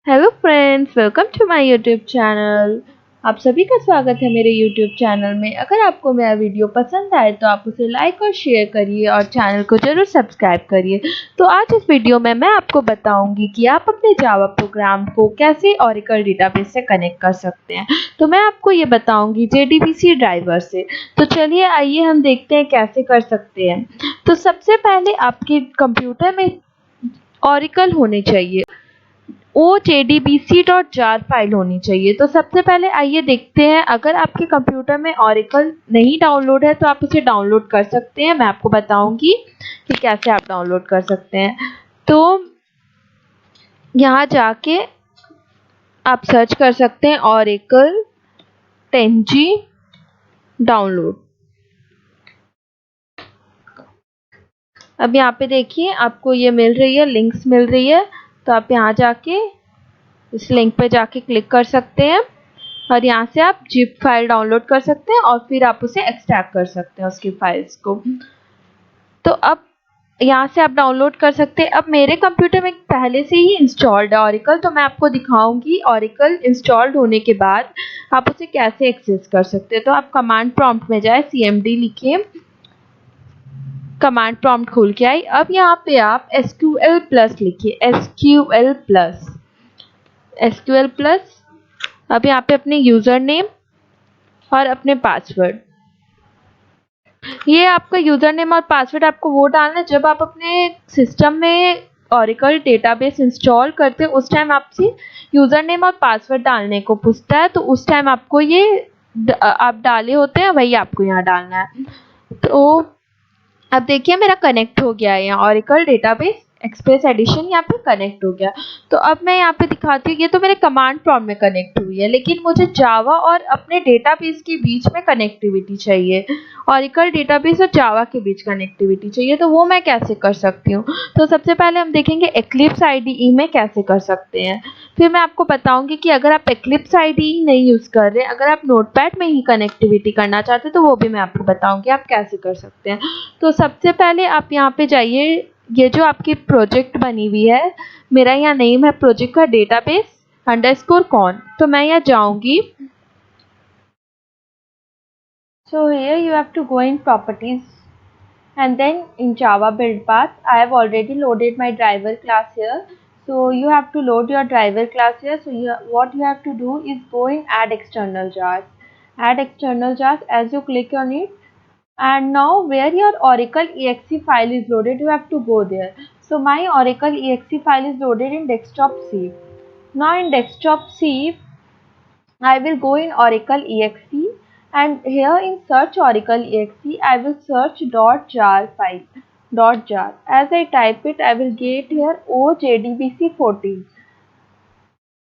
Hello friends, welcome to my YouTube channel. आप सभी का स्वागत है मेरे यूट्यूब चैनल में। अगर आपको मेरा वीडियो पसंद आए तो आप उसे लाइक और शेयर करिए और चैनल को जरूर सब्सक्राइब करिए। तो आज इस वीडियो में मैं आपको बताऊंगी कि आप अपने जावा प्रोग्राम को कैसे ओरेकल डेटाबेस से कनेक्ट कर सकते हैं। तो मैं आपको ये बताऊंगी JDBC ड्राइवर से। तो चलिए आइए हम देखते हैं कैसे कर सकते हैं। तो सबसे पहले आपके कंप्यूटर में ओरेकल होनी चाहिए, OJDBC.jar फाइल होनी चाहिए। तो सबसे पहले आइए देखते हैं, अगर आपके कंप्यूटर में ओरेकल नहीं डाउनलोड है तो आप उसे डाउनलोड कर सकते हैं। मैं आपको बताऊंगी कि कैसे आप डाउनलोड कर सकते हैं। तो यहाँ जाके आप सर्च कर सकते हैं ओरेकल 10G डाउनलोड। अब यहाँ पे देखिए आपको ये मिल रही है, लिंक्स मिल रही है। तो आप यहाँ जाके इस लिंक पे जाके क्लिक कर सकते हैं और यहाँ से आप जिप फाइल डाउनलोड कर सकते हैं और फिर आप उसे एक्सट्रैक्ट कर सकते हैं उसकी फाइल्स को। तो अब यहाँ से आप डाउनलोड कर सकते हैं। अब मेरे कंप्यूटर में पहले से ही इंस्टॉल्ड है ओरेकल, तो मैं आपको दिखाऊंगी ओरेकल इंस्टॉल्ड होने के बाद आप उसे कैसे एक्सेस कर सकते हैं। तो आप कमांड प्रॉम्प्ट में जाए, CMD लिखिए, कमांड प्रॉम्प्ट खोल के आई। अब यहाँ पे आप SQL प्लस लिखिए, SQL प्लस। अब यहाँ पे अपने यूजर नेम और अपने पासवर्ड, ये आपका यूजर नेम और पासवर्ड आपको वो डालना है जब आप अपने सिस्टम में ओरेकल डेटाबेस इंस्टॉल करते हैं। उस टाइम आपसे यूजर नेम और पासवर्ड डालने को पूछता है, तो उस टाइम आपको ये आप डाले होते हैं वही आपको यहाँ डालना है। तो अब देखिए मेरा कनेक्ट हो गया है, यहाँ ओरेकल डेटाबेस एक्सप्रेस एडिशन यहाँ पे कनेक्ट हो गया। तो अब मैं यहाँ पे दिखाती हूँ, ये तो मेरे कमांड प्रॉम्प्ट में कनेक्ट हुई है, लेकिन मुझे जावा और अपने डेटाबेस के बीच में कनेक्टिविटी चाहिए, ओरेकल डेटाबेस और जावा के बीच कनेक्टिविटी चाहिए। तो वो मैं कैसे कर सकती हूँ। तो सबसे पहले हम देखेंगे एक्लिप्स IDE में कैसे कर सकते हैं। फिर मैं आपको बताऊंगी कि अगर आप एक्लिप्स IDE नहीं यूज़ कर रहे, अगर आप नोटपैड में ही कनेक्टिविटी करना चाहते हैं तो वो भी मैं आपको बताऊंगी आप कैसे कर सकते हैं। तो सबसे पहले आप यहाँ पे जाइए, ये जो आपकी प्रोजेक्ट बनी हुई है, मेरा यहाँ नेम है प्रोजेक्ट का डेटाबेस अंडरस्कोर कॉन। तो मैं यहाँ जाऊंगी। So here you have to go in properties and then in Java build path. I have already loaded my driver class here. So you have to load your driver class here. So what you have to do is go in add external jars. Add external jars. As you click on it, and now where your Oracle exe file is loaded, you have to go there. So my Oracle exe file is loaded in desktop C. Now in desktop C, I will go in Oracle exe, and here in search Oracle exe, I will search .jar file. .jar. As I type it, I will get here OJDBC14.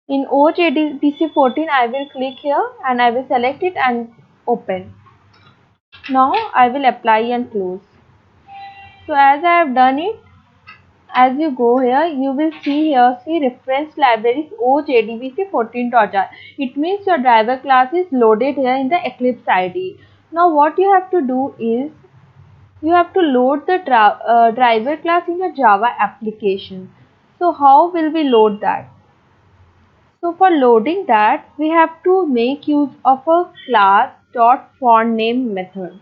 In OJDBC14, I will click here and I will select it and open. Now I will apply and close. So as I have done it, as you go here, you will see here, see reference libraries OJDBC14.jar. It means your driver class is loaded here in the Eclipse IDE. Now what you have to do is, you have to load the driver class in your Java application. So how will we load that? So for loading that, we have to make use of a class font name method.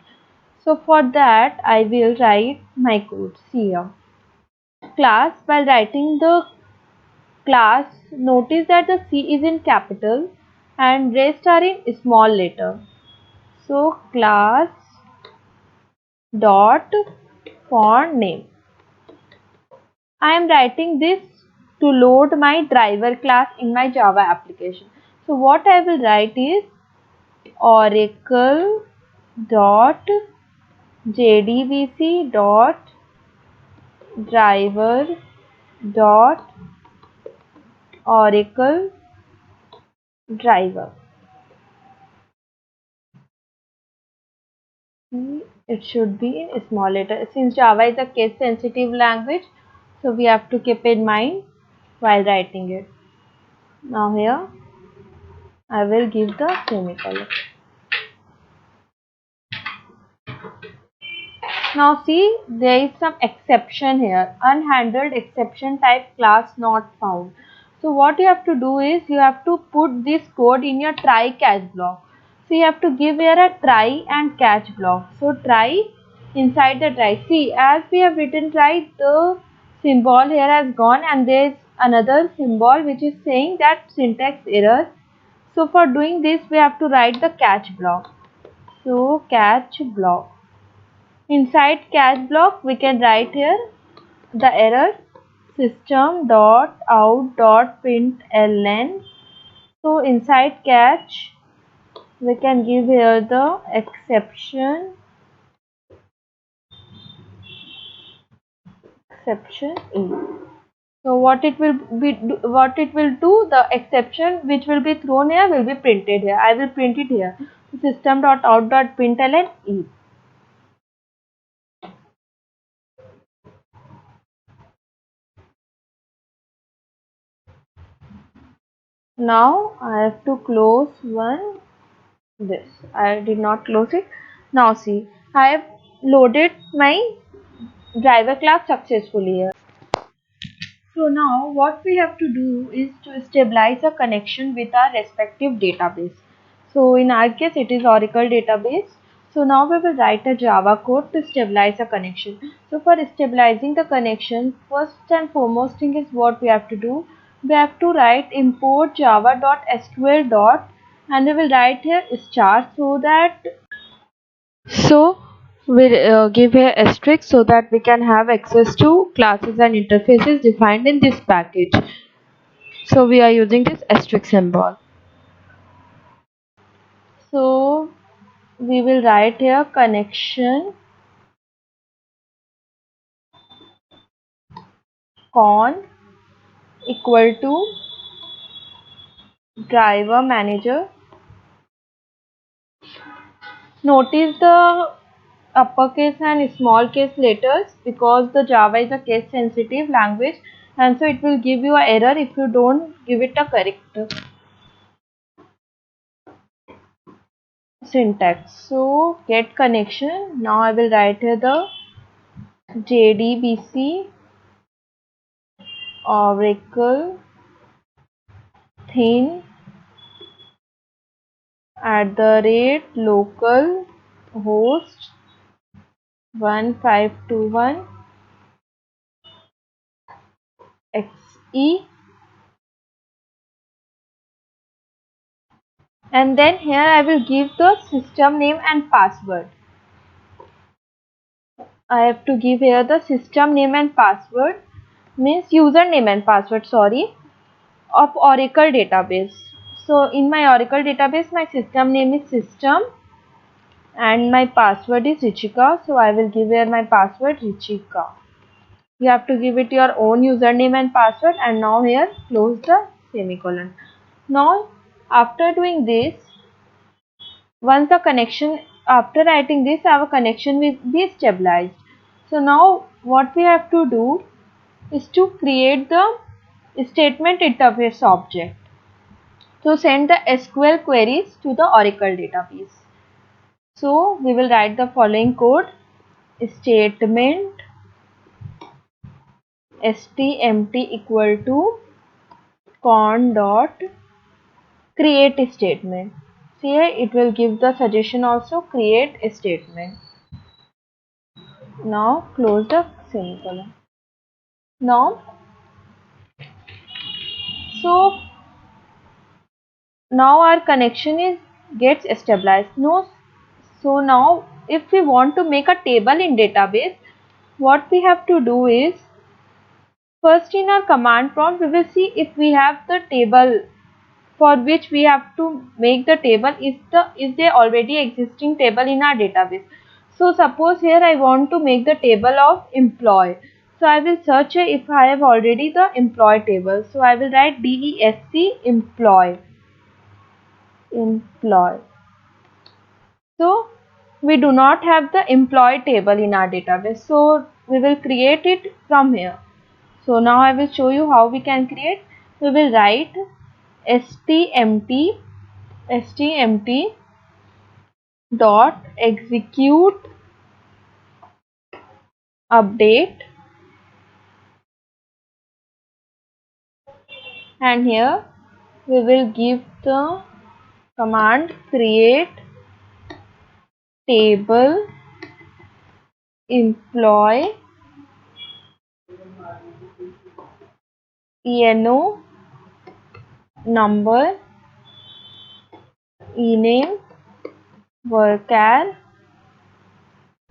So for that, I will write my code. See here. Class, while writing the class, notice that the C is in capital and rest are in small letter. So class dot font name. I am writing this to load my driver class in my Java application. So what I will write is Oracle dot JDBC dot driver dot Oracle driver. It should be in small letter. Since Java is a case sensitive language, so we have to keep in mind while writing it. Now here I will give the semicolon. Now see, there is some exception here. Unhandled exception type class not found. So what you have to do is you have to put this code in your try catch block. So you have to give here a try and catch block. So try inside the try. See, as we have written try, the symbol here has gone and there is another symbol which is saying that syntax error. So for doing this we have to write the catch block. So catch block. Inside catch block we can write here the error system dot out dot println. So inside catch we can give here the exception E. So what it will do, the exception which will be thrown here will be printed here. I will print it here. System dot out dot println E. Now I have to close this. I did not close it. Now see, I have loaded my driver class successfully here. So now what we have to do is to stabilize a connection with our respective database. So in our case it is Oracle database. So now we will write a Java code to stabilize a connection. So for stabilizing the connection, first and foremost thing is what we have to do. We have to write import java.sql. And we will write here star so we'll give here asterisk so that we can have access to classes and interfaces defined in this package. So we are using this asterisk symbol. So we will write here connection con equal to driver manager. Notice the uppercase and small case letters because the Java is a case sensitive language and so it will give you an error if you don't give it a correct syntax. So get connection. Now I will write here the JDBC Oracle thin @local host 1521 XE, and then here I will give the system name and password. I have to give here the system name and password, means username and password, sorry, of Oracle database. So in my Oracle database my system name is system and my password is Richika. So I will give here my password Richika. You have to give it your own username and password, and now here close the semicolon. Now after doing this, once the connection, after writing this, our connection will be stabilized. So now what we have to do is to create the statement interface object. So send the SQL queries to the Oracle database. So we will write the following code: statement stmt equal to con dot create a statement. See here it will give the suggestion also, create a statement. Now close the semicolon. Now so now our connection is gets stabilized. No, so now if we want to make a table in database, what we have to do is, first in our command prompt we will see if we have the table for which we have to make the table. Is there already existing table in our database. So suppose here I want to make the table of employee. So I will search if I have already the employee table. So I will write DESC employee. So we do not have the employee table in our database. So we will create it from here. So now I will show you how we can create. We will write stmt dot execute update and here we will give the command create table employee eno number ename varchar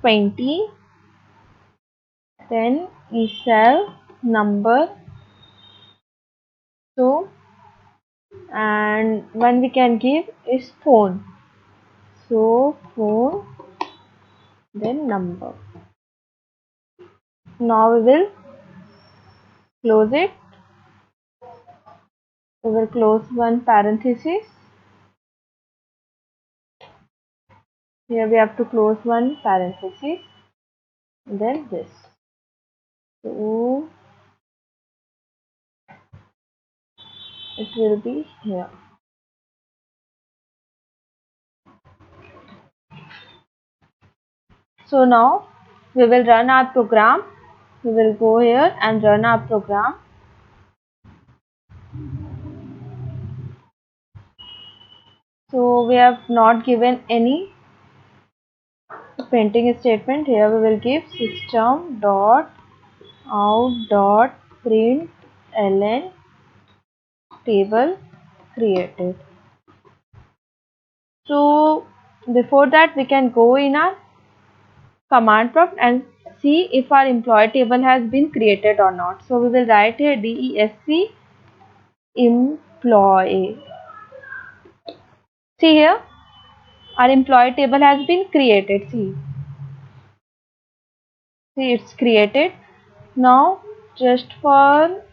20, then eval number. So and one we can give is phone, so phone then number. Now we will close it. We will close one parenthesis. Here we have to close one parenthesis, then this. So it will be here. So now we will run our program. We will go here and run our program. So we have not given any printing statement. Here we will give system dot out dot print ln table created. So before that we can go in our command prompt and see if our employee table has been created or not. So we will write here desc employee. See here our employee table has been created. See it's created. Now just for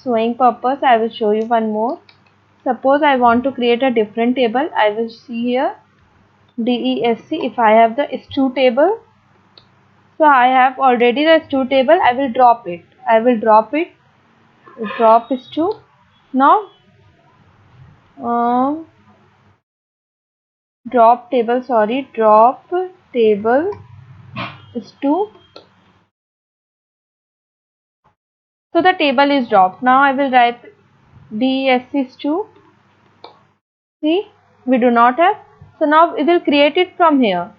showing purpose I will show you one more. Suppose I want to create a different table. I will see here desc if I have the stu table. So I have already the stu table. I will drop it. Drop stu. Now drop table stu. So the table is dropped. Now I will write desc stu. See, we do not have. So now we will create it from here.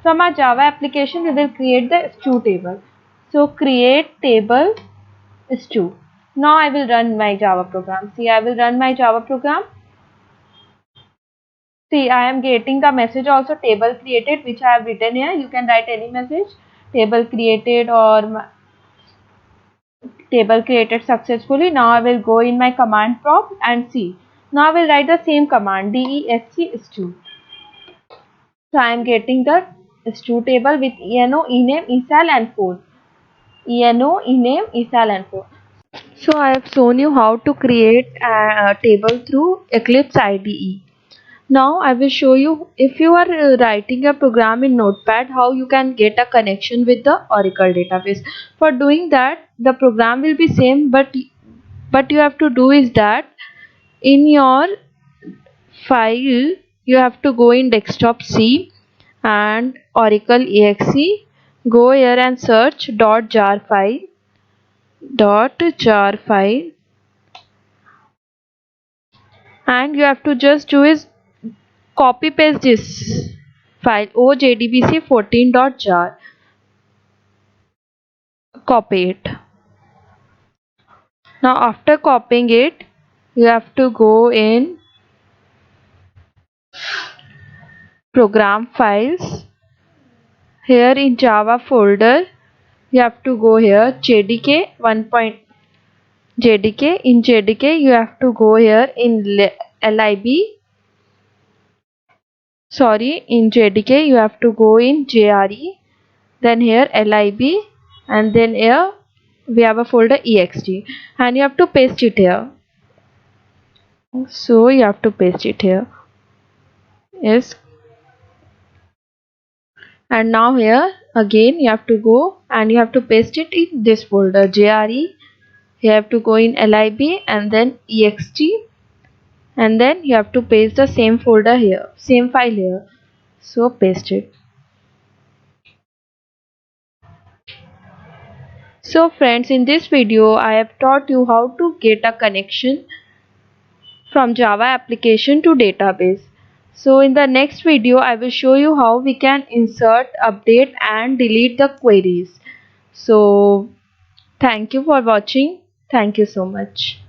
From our Java application, we will create the stu table. So create table stu. Now I will run my Java program. See, I will run my Java program. See, I am getting the message also table created, which I have written here. You can write any message, table created or table created successfully. Now I will go in my command prompt and see. Now I will write the same command desc stu. So I am getting the stu table with eno, ename, eval and phone. Eno, ename, eval and phone. So I have shown you how to create a table through Eclipse IDE. Now I will show you if you are writing a program in Notepad how you can get a connection with the Oracle database. For doing that the program will be same, but you have to do is that in your file you have to go in desktop C and Oracle exe, go here and search .jar file and you have to just do is copy paste this file ojdbc14.jar, copy it. Now after copying it you have to go in program files. Here in Java folder you have to go here jdk 1. In jdk you have to go here in lib. In jdk you have to go in jre, then here lib, and then here we have a folder ext and you have to paste it here. So you have to paste it here. Yes. And now here again you have to go and you have to paste it in this folder jre. You have to go in lib and then ext and then you have to paste the same folder here, same file here. So paste it. So friends, in this video I have taught you how to get a connection from Java application to database. So in the next video I will show you how we can insert, update and delete the queries. So thank you for watching. Thank you so much.